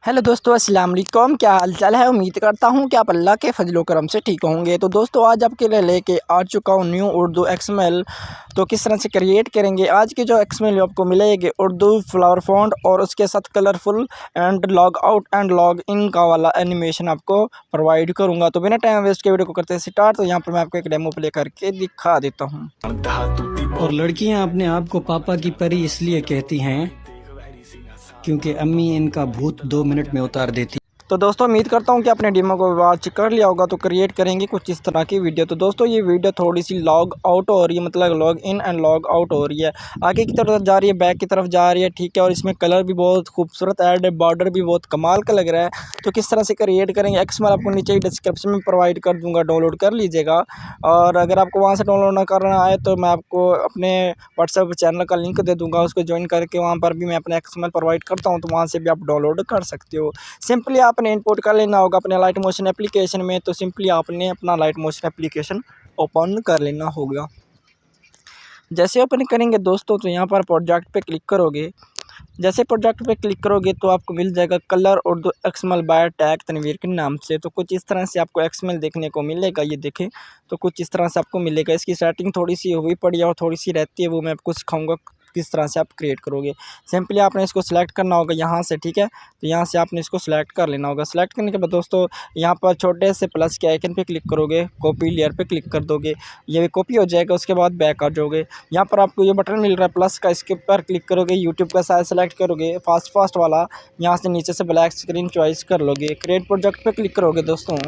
Hello दोस्तों, अस्सलाम वालेकुम। क्या हाल चाल है। उम्मीद करता हूँ कि आप अल्लाह के फजलो करम से ठीक होंगे। तो दोस्तों, आज आपके लिए लेके आ चुका हूँ न्यू उर्दू एक्सएमएल। तो किस तरह से क्रिएट करेंगे आज के जो एक्सएमएल आपको मिलेगी उर्दू फ्लावर फॉन्ट और उसके साथ colourful and log out and log in का वाला एनिमेशन आपको प्रोवाइड करूँगा। तो बिना टाइम वेस्ट के वीडियो को करते हैं स्टार्ट। तो यहाँ पर मैं आपको एक डेमो प्ले करके दिखा देता हूँ। और लड़कियां अपने आप को पापा की परी इसलिए कहती हैं क्योंकि अम्मी इनका भूत 2 मिनट में उतार देती। तो दोस्तों, उम्मीद करता हूँ कि आपने डेमो को वॉच कर लिया होगा। तो क्रिएट करेंगे कुछ इस तरह की वीडियो। तो दोस्तों, ये वीडियो थोड़ी सी लॉग आउट हो रही है, मतलब log in and log out हो रही है। आगे की तरफ जा रही है, बैक की तरफ जा रही है, ठीक है। और इसमें कलर भी बहुत खूबसूरत ऐड है, बॉर्डर भी बहुत कमाल का लग रहा है। तो किस तरह से क्रिएट करेंगे एक्सएमएल आपको नीचे ही डिस्क्रिप्शन में प्रोवाइड कर दूँगा, डाउनलोड कर लीजिएगा। और अगर आपको वहाँ से डाउनलोड ना करना आए तो मैं आपको अपने व्हाट्सएप चैनल का लिंक दे दूँगा, उसको ज्वाइन करके वहाँ पर भी मैं अपना एक्सएमएल प्रोवाइड करता हूँ। तो वहाँ से भी आप डाउनलोड कर सकते हो। सिंपली आपने इनपुट कर लेना होगा अपने लाइट मोशन एप्लीकेशन में। तो सिंपली आपने अपना लाइट मोशन एप्लीकेशन ओपन कर लेना होगा। जैसे ओपन करेंगे दोस्तों, तो यहाँ पर प्रोजेक्ट पे क्लिक करोगे। जैसे प्रोजेक्ट पे क्लिक करोगे तो आपको मिल जाएगा colour Urdu XML by tag Tanveer के नाम से। तो कुछ इस तरह से आपको एक्सएमएल देखने को मिलेगा। ये देखें, तो कुछ इस तरह से आपको मिलेगा। इसकी सेटिंग थोड़ी सी हुई पड़ी है और थोड़ी सी रहती है, वो मैं आपको सिखाऊंगा किस तरह से आप क्रिएट करोगे। सिंपली आपने इसको सिलेक्ट करना होगा यहाँ से, ठीक है। तो यहाँ से आपने इसको सिलेक्ट कर लेना होगा। सिलेक्ट करने के बाद दोस्तों, यहाँ पर छोटे से प्लस के आइकन पे क्लिक करोगे, कॉपी लेयर पे क्लिक कर दोगे, ये भी कॉपी हो जाएगा। उसके बाद बैक आ जाओगे। यहाँ पर आपको ये बटन मिल रहा है प्लस का, इसके ऊपर क्लिक करोगे, यूट्यूब का साइज सेलेक्ट करोगे, फास्ट वाला। यहाँ से नीचे से ब्लैक स्क्रीन चॉइस कर लोगे, क्रिएट प्रोजेक्ट पे क्लिक करोगे दोस्तों।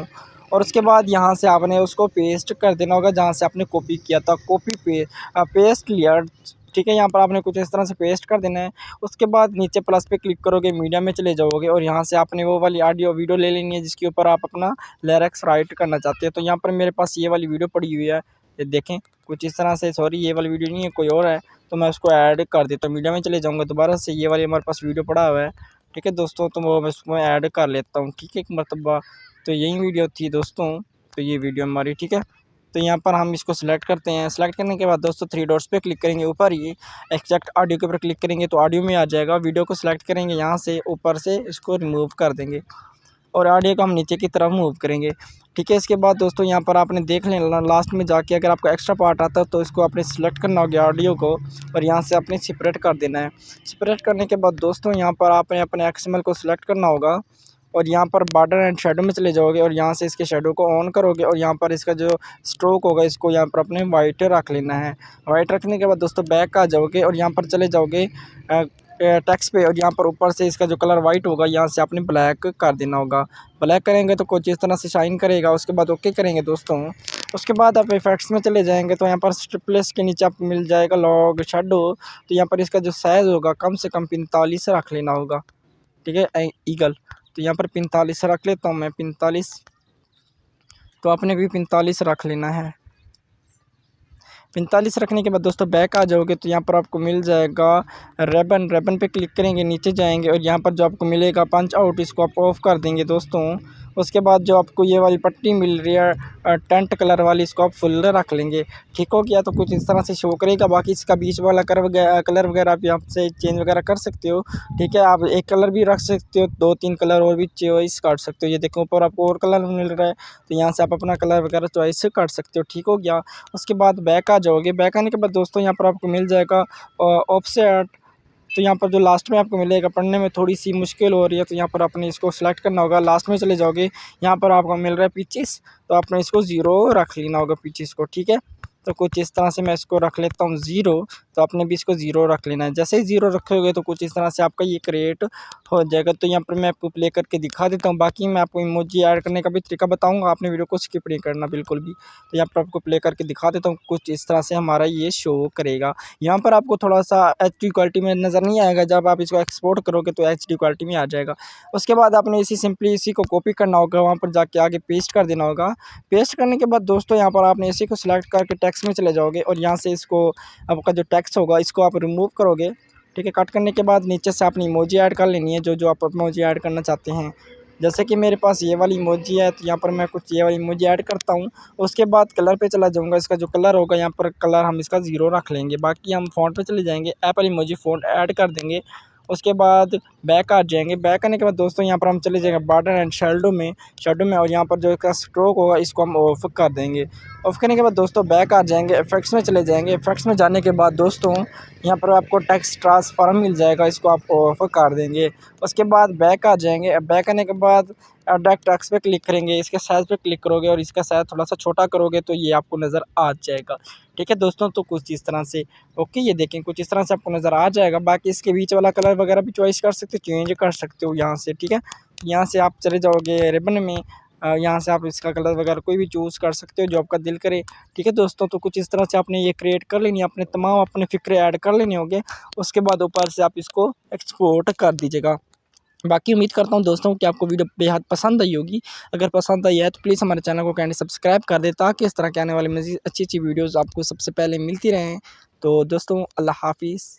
और उसके बाद यहाँ से आपने उसको पेस्ट कर देना होगा जहाँ से आपने कॉपी किया था। पेस्ट लेयर, ठीक है। यहाँ पर आपने कुछ इस तरह से पेस्ट कर देना है। उसके बाद नीचे प्लस पे क्लिक करोगे, मीडिया में चले जाओगे और यहाँ से आपने वो वाली ऑडियो वीडियो ले लेनी है जिसके ऊपर आप अपना लिरिक्स राइट करना चाहते हैं। तो यहाँ पर मेरे पास ये वाली वीडियो पड़ी हुई है, ये देखें कुछ इस तरह से। सॉरी, ये वाली वीडियो नहीं है, कोई और है। तो मैं उसको ऐड कर देता हूँ। मीडिया में चले जाऊँगा दोबारा से, ये वाली हमारे पास वीडियो पड़ा हुआ है, ठीक है दोस्तों। तो वो मैं उसको ऐड कर लेता हूँ, ठीक है, एक मरतबा। तो यही वीडियो थी दोस्तों, तो ये वीडियो हमारी, ठीक है। तो यहाँ पर हम इसको सिलेक्ट करते हैं। सिलेक्ट करने के बाद दोस्तों 3 डॉट्स पे क्लिक करेंगे, ऊपर ही एक्सट्रैक्ट ऑडियो के ऊपर क्लिक करेंगे तो ऑडियो में आ जाएगा। वीडियो को सिलेक्ट करेंगे, यहाँ से ऊपर से इसको रिमूव कर देंगे और ऑडियो को हम नीचे की तरफ मूव करेंगे, ठीक है। इसके बाद दोस्तों यहाँ पर आपने देख लेना लास्ट में जाके, अगर आपको एक्स्ट्रा पार्ट आता है तो इसको आपने सिलेक्ट करना होगा ऑडियो को और यहाँ से आपने सेपरेट कर देना है। सेपरेट करने के बाद दोस्तों यहाँ पर आपने अपने एक्सएमएल को सिलेक्ट करना होगा और यहाँ पर बॉर्डर एंड शेडो में चले जाओगे और यहाँ से इसके शेडो को ऑन करोगे और यहाँ पर इसका जो स्ट्रोक होगा इसको यहाँ पर अपने वाइट रख लेना है। वाइट रखने के बाद दोस्तों बैक आ जाओगे और यहाँ पर चले जाओगे टेक्स्ट पे और यहाँ पर ऊपर से इसका जो कलर वाइट होगा यहाँ से आपने ब्लैक कर देना होगा। ब्लैक करेंगे तो कुछ इस तरह से शाइन करेगा। उसके बाद ओके करेंगे दोस्तों। उसके बाद आप इफेक्ट्स में चले जाएंगे तो यहाँ पर स्ट्रिपलेस के नीचे आपको मिल जाएगा लॉग शेडो। तो यहाँ पर इसका जो साइज़ होगा कम से कम 45 रख लेना होगा, ठीक है, ईगल। तो यहाँ पर 45 रख लेता हूँ मैं, 45। तो आपने भी 45 रख लेना है। 45 रखने के बाद दोस्तों बैक आ जाओगे तो यहाँ पर आपको मिल जाएगा रेबन पे क्लिक करेंगे, नीचे जाएंगे और यहाँ पर जो आपको मिलेगा पंच आउट, इसको आप ऑफ कर देंगे दोस्तों। उसके बाद जो आपको ये वाली पट्टी मिल रही है टेंट कलर वाली, इसको आप फुल रख लेंगे, ठीक हो गया। तो कुछ इस तरह से शो करेगा। बाकी इसका बीच वाला कलर वगैरह आप यहाँ से चेंज वगैरह कर सकते हो, ठीक है। आप एक कलर भी रख सकते हो, 2-3 कलर और भी चॉइस कर सकते हो। ये देखो ऊपर आपको और कलर मिल रहा है, तो यहाँ से आप अपना कलर वगैरह चॉइस कर सकते हो, ठीक हो गया। उसके बाद बैक आ जाओगे। बैक आने के बाद दोस्तों यहाँ पर आपको मिल जाएगा ऑफसेट। तो यहाँ पर जो लास्ट में आपको मिलेगा, पढ़ने में थोड़ी सी मुश्किल हो रही है तो यहाँ पर आपने इसको सेलेक्ट करना होगा। लास्ट में चले जाओगे, यहाँ पर आपको मिल रहा है पिचेस, तो आपने इसको 0 रख लेना होगा पिचेस को, ठीक है। तो कुछ इस तरह से मैं इसको रख लेता हूँ 0। तो आपने भी इसको 0 रख लेना है। जैसे ही 0 रखोगे तो कुछ इस तरह से आपका ये क्रिएट हो जाएगा। तो यहाँ पर मैं आपको प्ले करके दिखा देता हूँ। बाकी मैं आपको इमोजी ऐड करने का भी तरीका बताऊँगा, आपने वीडियो को स्किप नहीं करना बिल्कुल भी। तो यहाँ पर आपको प्ले करके दिखा देता हूँ, कुछ इस तरह से हमारा ये शो करेगा। यहाँ पर आपको थोड़ा सा HD क्वालिटी में नज़र नहीं आएगा, जब आप इसको एक्सपोर्ट करोगे तो HD क्वालिटी में आ जाएगा। उसके बाद आपने सिंपली इसी को कॉपी करना होगा, वहाँ पर जाके आगे पेस्ट कर देना होगा। पेस्ट करने के बाद दोस्तों यहाँ पर आपने इसी को सिलेक्ट करके टेक्स्ट में चले जाओगे और यहाँ से इसको आपका जो टेक्स्ट होगा इसको आप रिमूव करोगे, ठीक है। कट करने के बाद नीचे से आपने इमोजी ऐड कर लेनी है, जो आप इमोजी ऐड करना चाहते हैं। जैसे कि मेरे पास ये वाली इमोजी है तो यहाँ पर मैं कुछ ये वाली इमोजी ऐड करता हूँ। उसके बाद कलर पे चला जाऊँगा, इसका जो कलर होगा यहाँ पर कलर हम इसका 0 रख लेंगे। बाकी हम फ़ॉन्ट पे चले जाएंगे, एप्पल इमोजी फ़ॉन्ट ऐड कर देंगे। उसके बाद बैक आ जाएंगे। बैक आने के बाद दोस्तों यहाँ पर हम चले जाएंगे बॉर्डर एंड शेडो में और यहाँ पर जो इसका स्ट्रोक होगा इसको हम ऑफ कर देंगे। ऑफ करने के बाद दोस्तों बैक आ जाएंगे, इफेक्ट्स में चले जाएंगे। इफेक्ट्स में जाने के बाद दोस्तों यहाँ पर आपको टेक्स्ट ट्रांसफॉर्म मिल जाएगा, इसको आप ऑफ कर देंगे। उसके बाद बैक आ जाएंगे। बैक आने के बाद डायरेक्ट टेक्स्ट पे क्लिक करेंगे, इसके साइज़ पे क्लिक करोगे और इसका साइज़ थोड़ा सा छोटा करोगे तो ये आपको नज़र आ जाएगा। ठीक है दोस्तों, तो कुछ इस तरह से ओके, ये देखें कुछ इस तरह से आपको नज़र आ जाएगा। बाकी इसके बीच वाला कलर वगैरह भी चॉइस कर सकते हो, चेंज कर सकते हो यहाँ से। ठीक है, यहाँ से आप चले जाओगे रिबन में, यहाँ से आप इसका कलर वगैरह कोई भी चूज़ कर सकते हो जो आपका दिल करे। ठीक है दोस्तों, तो कुछ इस तरह से आपने ये क्रिएट कर लेनी है, अपने तमाम अपने फ़िक्रे ऐड कर लेने होंगे। उसके बाद ऊपर से आप इसको एक्सपोर्ट कर दीजिएगा। बाकी उम्मीद करता हूँ दोस्तों कि आपको वीडियो बेहद पसंद आई होगी। अगर पसंद आई है तो प्लीज़ हमारे चैनल को काइंडली सब्सक्राइब कर दें ताकि इस तरह के आने वाली मज़ीद अच्छी वीडियोज़ आपको सबसे पहले मिलती रहें। तो दोस्तों अल्लाह हाफ़िज़।